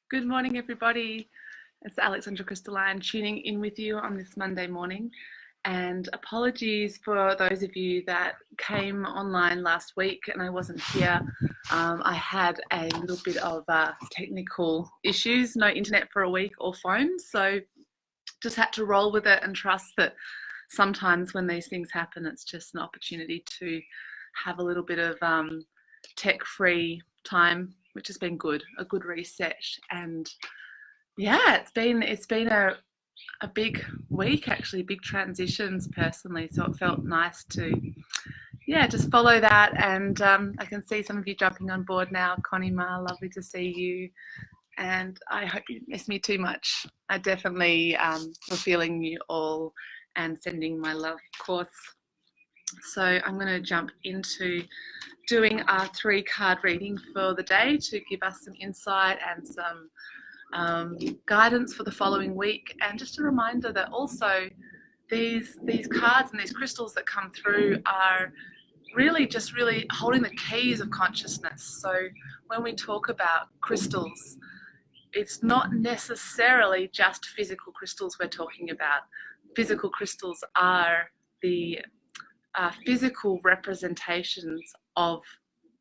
Good morning, everybody. It's Alexandra Crystalline tuning in with you on this Monday morning. And apologies for those of you that came online last week and I wasn't here. I had a little bit of technical issues, no internet for a week or phone. So just had to roll with it and trust that sometimes when these things happen, it's just an opportunity to have a little bit of tech-free time, which has been good, a good reset. And yeah, it's been a big week, actually, big transitions personally. So it felt nice to, just follow that. And I can see some of you jumping on board now. Connie Ma, lovely to see you. And I hope you didn't miss me too much. I definitely was feeling you all and sending my love, of course. So I'm going to jump into doing our 3-card reading for the day to give us some insight and some guidance for the following week, and just a reminder that also these cards and these crystals that come through are really holding the keys of consciousness. So when we talk about crystals, it's not necessarily just physical crystals we're talking about. Physical crystals are the physical representations of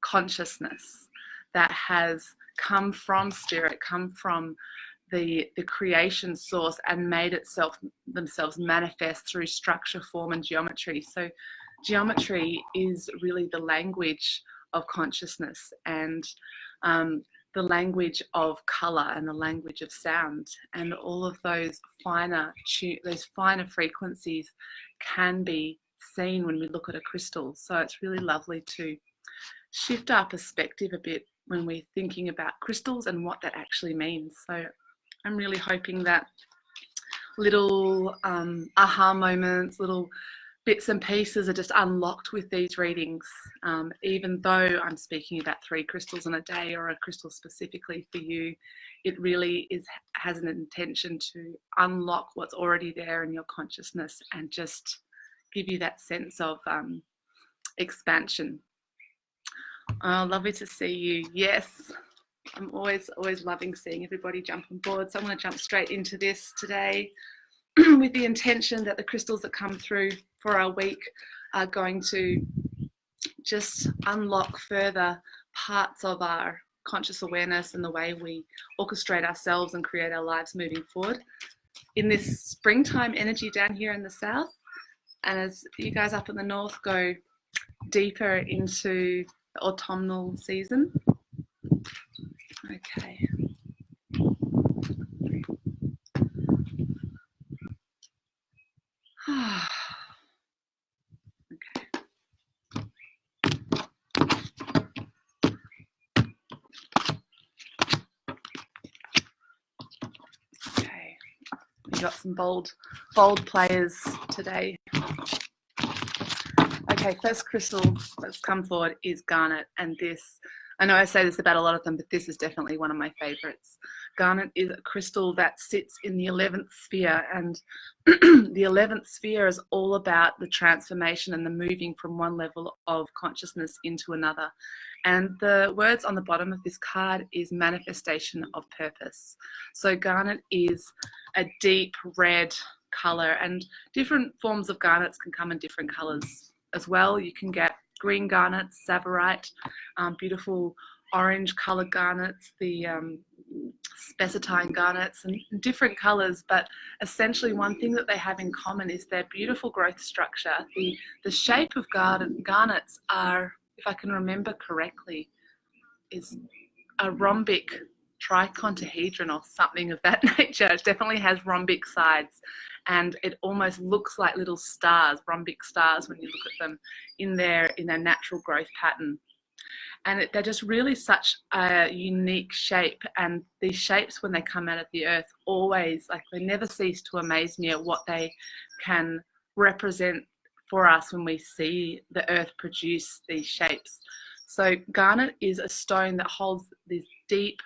consciousness that has come from spirit, come from the creation source, and made themselves manifest through structure, form, and geometry. So geometry is really the language of consciousness, and the language of color, and the language of sound, and all of those finer frequencies can be seen when we look at a crystal. So it's really lovely to shift our perspective a bit when we're thinking about crystals and what that actually means. So I'm really hoping that little aha moments, little bits and pieces are just unlocked with these readings. Even though I'm speaking about 3 crystals in a day, or a crystal specifically for you, it really has an intention to unlock what's already there in your consciousness and just give you that sense of expansion. Lovely to see you. Yes, I'm always loving seeing everybody jump on board. So I'm going to jump straight into this today with the intention that the crystals that come through for our week are going to just unlock further parts of our conscious awareness and the way we orchestrate ourselves and create our lives moving forward in this springtime energy down here in the south. And as you guys up in the north go deeper into the autumnal season. Okay. Okay. We got some bold players today. Okay, first crystal that's come forward is Garnet, and this, I know I say this about a lot of them, but this is definitely one of my favorites. Garnet is a crystal that sits in the 11th sphere, and the 11th sphere is all about the transformation and the moving from one level of consciousness into another. And the words on the bottom of this card is manifestation of purpose. So Garnet is a deep red color, and different forms of garnets can come in different colors as well. You can get green garnets, tsavorite, beautiful orange colored garnets, the spessartine garnets, and different colors. But essentially one thing that they have in common is their beautiful growth structure. The shape of garnets are, if I can remember correctly, is a rhombic tricontohedron or something of that nature. It definitely has rhombic sides, and it almost looks like little stars, rhombic stars, when you look at them in their natural growth pattern. And they're just really such a unique shape, and these shapes, when they come out of the earth, always, like, they never cease to amaze me at what they can represent for us when we see the earth produce these shapes. So garnet is a stone that holds these deep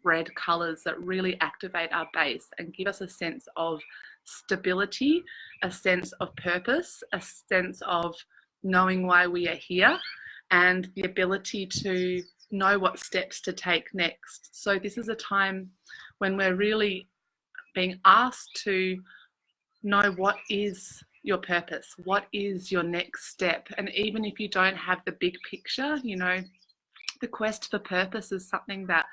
red colors that really activate our base and give us a sense of stability, a sense of purpose, a sense of knowing why we are here, and the ability to know what steps to take next. So this is a time when we're really being asked to know what is your purpose, what is your next step. And even if you don't have the big picture, you know, the quest for purpose is something that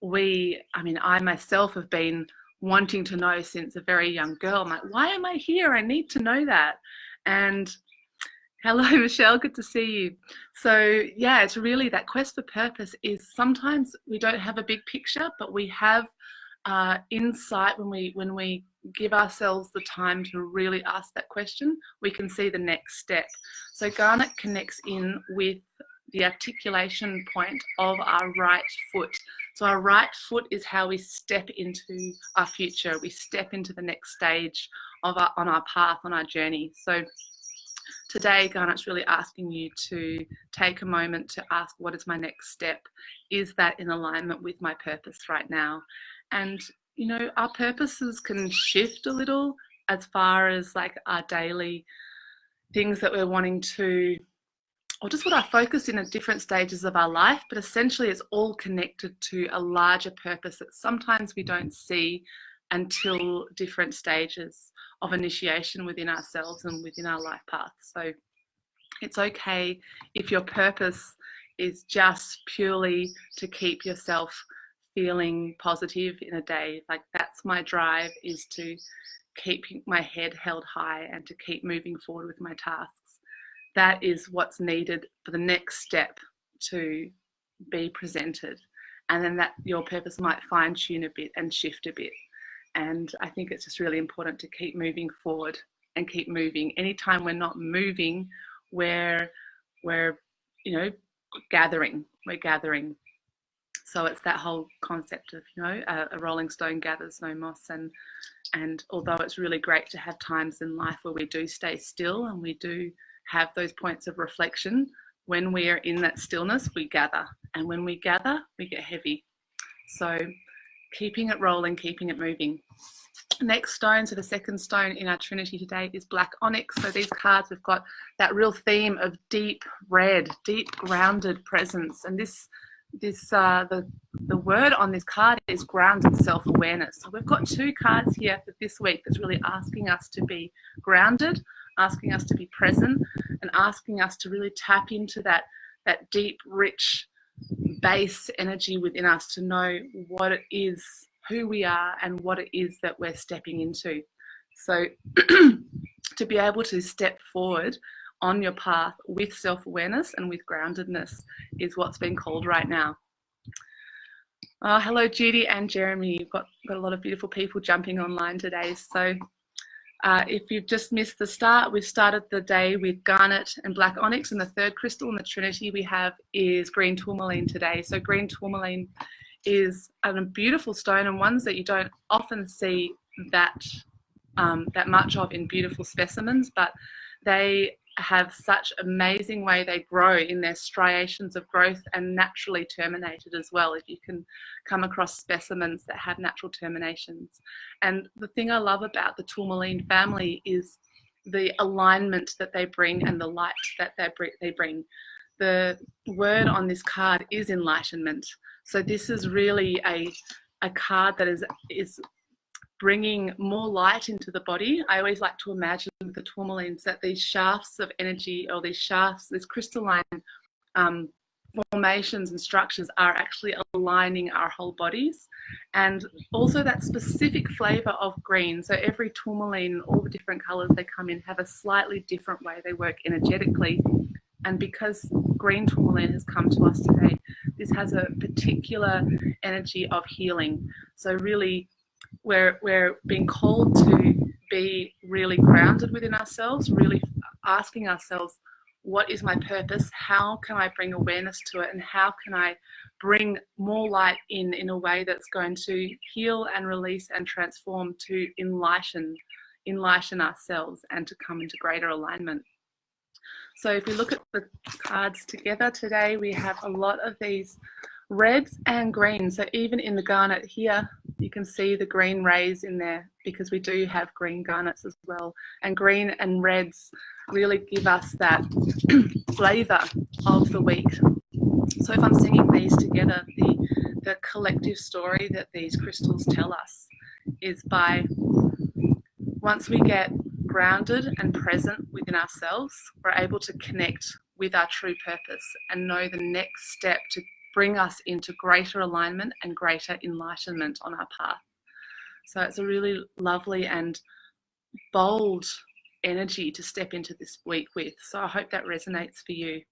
I myself have been wanting to know since a very young girl. I'm like, why am I here? I need to know that. And hello, Michelle, good to see you. So yeah, it's really that quest for purpose is sometimes we don't have a big picture, but we have insight when we give ourselves the time to really ask that question, we can see the next step. So Garnet connects in with the articulation point of our right foot. So our right foot is how we step into our future. We step into the next stage of on our path, on our journey. So today, Garnet's really asking you to take a moment to ask, what is my next step? Is that in alignment with my purpose right now? And, you know, our purposes can shift a little as far as like our daily things that we're wanting to, or just what our focus in at different stages of our life, but essentially it's all connected to a larger purpose that sometimes we don't see until different stages of initiation within ourselves and within our life path. So it's okay if your purpose is just purely to keep yourself feeling positive in a day. Like, that's my drive, is to keep my head held high and to keep moving forward with my tasks. That is what's needed for the next step to be presented. And then that your purpose might fine tune a bit and shift a bit. And I think it's just really important to keep moving forward and keep moving. Anytime we're not moving, we're you know, gathering. We're gathering. So it's that whole concept of, you know, a rolling stone gathers no moss. And although it's really great to have times in life where we do stay still and we do have those points of reflection, when we are in that stillness, we gather. And when we gather, we get heavy. So keeping it rolling, keeping it moving. Next stone, so the second stone in our Trinity today is black onyx. So these cards, we've got that real theme of deep red, deep grounded presence. And the word on this card is grounded self-awareness. So we've got two cards here for this week that's really asking us to be grounded, asking us to be present, and asking us to really tap into that deep, rich base energy within us to know what it is, who we are, and what it is that we're stepping into. So to be able to step forward on your path with self-awareness and with groundedness is what's being called right now. Hello, Judy and Jeremy. You've got a lot of beautiful people jumping online today. So if you've just missed the start, we've started the day with garnet and black onyx, and the third crystal in the Trinity we have is green tourmaline today. So green tourmaline is a beautiful stone, and ones that you don't often see that much of in beautiful specimens, but they have such amazing way they grow in their striations of growth and naturally terminated as well, if you can come across specimens that have natural terminations. And the thing I love about the tourmaline family is the alignment that they bring and the light that they bring. The word on this card is enlightenment. So this is really a card that is bringing more light into the body. I always like to imagine with the tourmalines that these shafts of energy, or these crystalline formations and structures are actually aligning our whole bodies. And also that specific flavor of green. So every tourmaline, all the different colors they come in, have a slightly different way they work energetically. And because green tourmaline has come to us today, this has a particular energy of healing. So really, we're being called to be really grounded within ourselves, really asking ourselves, what is my purpose? How can I bring awareness to it? And how can I bring more light in a way that's going to heal and release and transform, to enlighten ourselves and to come into greater alignment? So if we look at the cards together today, we have a lot of these reds and greens. So even in the garnet here, you can see the green rays in there, because we do have green garnets as well. And green and reds really give us that flavor of the week. So if I'm singing these together, the collective story that these crystals tell us is by once we get grounded and present within ourselves, we're able to connect with our true purpose and know the next step to bring us into greater alignment and greater enlightenment on our path. So it's a really lovely and bold energy to step into this week with. So I hope that resonates for you.